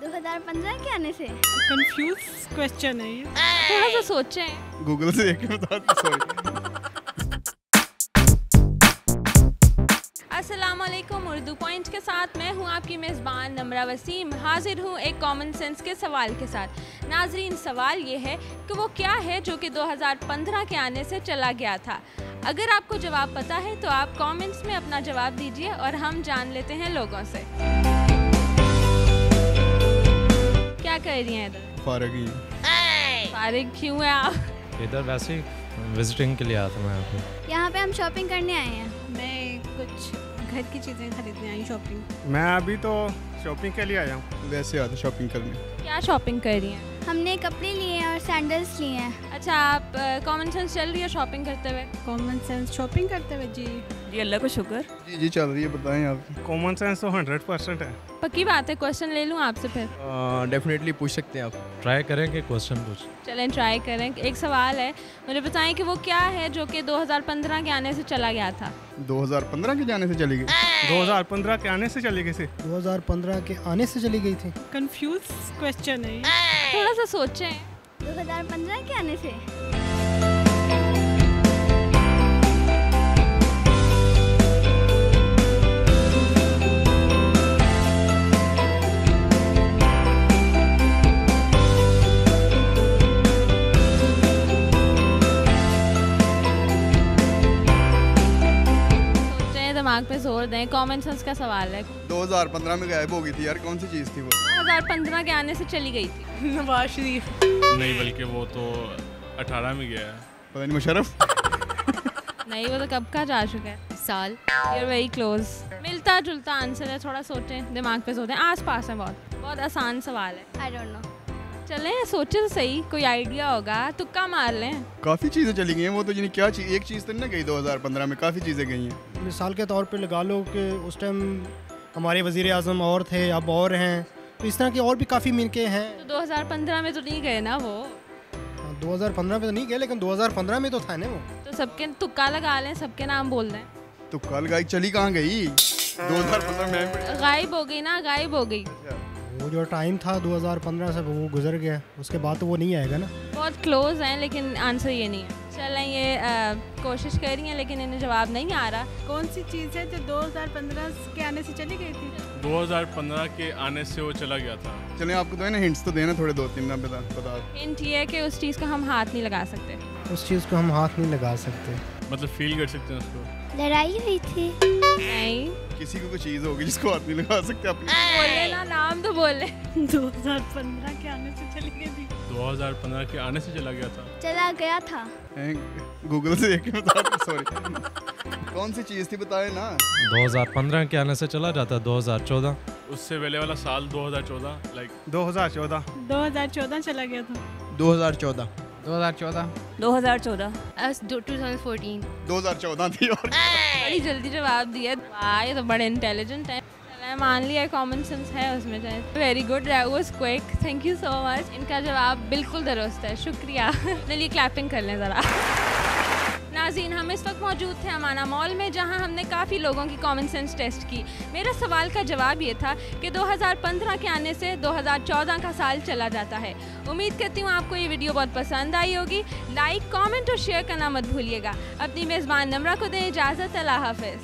2015 के आने से। कंफ्यूज क्वेश्चन है ये, थोड़ा सा सोचें। गूगल से देख के बता। सॉरी। अस्सलाम वालेकुम, उर्दू पॉइंट के साथ मैं हूं आपकी मेज़बान नम्रा वसीम। हाजिर हूं एक कॉमन सेंस के सवाल के साथ। नाजरीन, सवाल ये है कि वो क्या है जो कि 2015 के आने से चला गया था। अगर आपको जवाब पता है तो आप कमेंट्स में अपना जवाब दीजिए और हम जान लेते हैं लोगों से। क्या कर रही हैं इधर? फारिग क्यों है आप? इधर वैसे ही विजिटिंग के लिए आया था मैं यहाँ पे। यहाँ पे हम शॉपिंग करने आए हैं। मैं कुछ घर की चीज़ें खरीदने आई शॉपिंग। मैं अभी तो शॉपिंग के लिए आया हूँ। वैसे आता शॉपिंग करने। क्या शॉपिंग कर रही हैं? हमने कपड़े लिए हैं और सैंडल्स लिए हैं। अच्छा, आप कॉमन सेंस चल रही है शॉपिंग करते हुए? कॉमन सेंस शॉपिंग करते हुए जी अल्लाह को शुक्र। जी चल रही है, बताएं आप। कॉमन सेंस तो 100% है। पक्की बात है, क्वेश्चन ले लूँ आपसे फिर? डेफिनेटली पूछ सकते हैं आप। ट्राई करें कि क्वेश्चन पूछ। चलें ट्राई करें। एक सवाल है, मुझे बताएं कि वो क्या है जो कि 2015 के आने से चला गया था। 2015 के जाने से चली गई। 2015 के आने से चली गई थी। 2015 के आने से चली गई थी। कंफ्यूज क्वेश्चन है ये, थोड़ा सा सोचें। 2015 के आने से। दिमाग पे जोर दें। कॉमन सेंस का सवाल है। 2015 में गायब हो गई थी यार, कौन सी चीज़ थी वो? 2015 के आने से चली गई थी। नवाज शरीफ। नहीं, बल्कि वो तो 18 में गया है। पता नहीं, मुशर्रफ। नहीं, वो तो कब का जा चुका है। साल। You're very close। मिलता जुलता आंसर है, थोड़ा सोचें, दिमाग पे जोर दें। आस पास है, बहुत आसान सवाल है। I don't know. चलें सोचे तो सही, कोई आइडिया होगा, तुक्का मार लें। काफ़ी चीज़ें चली गई हैं, वो तो यानी क्या चीज़, एक चीज़ तो नहीं ना गई। 2015 में काफ़ी चीज़ें गई हैं। मिसाल के तौर पे लगा लो कि उस टाइम हमारे वज़ीर आज़म और थे, अब और हैं, तो इस तरह की और भी काफ़ी मिलके हैं। तो 2015 में तो नहीं गए ना वो। 2015 में तो नहीं गए, लेकिन 2015 में तो था ना वो। तो सबके तुक्का लगा लें, सबके नाम बोल दें। तो कल गाय चली कहाँ गई? 2015 में गायब हो गई ना, गायब हो गई। वो जो टाइम था 2015 से वो गुजर गया, उसके बाद तो वो नहीं आएगा ना। बहुत क्लोज हैं लेकिन आंसर ये नहीं है। चलें, ये कोशिश कर रही हैं लेकिन इन्हें जवाब नहीं आ रहा। कौन सी चीज़ है जो 2015 के आने से चली गई थी? 2015 के आने से वो चला गया था। चलें, आपको तो है ना हिंट्स तो देना थोड़े, 2-3 ना बता। हिंट ये है कि उस चीज़ को हम हाथ नहीं लगा सकते। उस चीज़ को हम हाथ नहीं लगा सकते, मतलब फील कर सकते हैं उसको। लड़ाई हुई थी। नहीं, किसी को कोई चीज़ होगी जिसको हाथ नहीं लगा सकते अपने। बोले ना, नाम तो बोले। 2015 के आने से चली गई थी। 2015 के आने से चला गया था। चला गया था। गूगल से देख के बता। सॉरी। कौन सी चीज़ थी, बताए ना। 2015 के आने से चला जाता 2014। उससे पहले वाला साल 2014, लाइक 2014 2014 चला गया था। 2014 2014। 2014 थी और बड़ी जल्दी जवाब दिया। वाह, ये तो बड़े इंटेलिजेंट है। चलें, मान लिया कॉमन सेंस है उसमें। चाहे very good, that was quick, thank you so much. इनका जवाब बिल्कुल दुरुस्त है, शुक्रिया। चलिए क्लैपिंग कर लें ज़रा। नाज़रीन, हम इस वक्त मौजूद थे अमाना मॉल में, जहां हमने काफ़ी लोगों की कॉमन सेंस टेस्ट की। मेरा सवाल का जवाब ये था कि 2015 के आने से 2014 का साल चला जाता है। उम्मीद करती हूँ आपको ये वीडियो बहुत पसंद आई होगी। लाइक, कमेंट और शेयर करना मत भूलिएगा। अपनी मेज़बान नम्रा को दें इजाज़त। अल्लाह हाफ़िज़।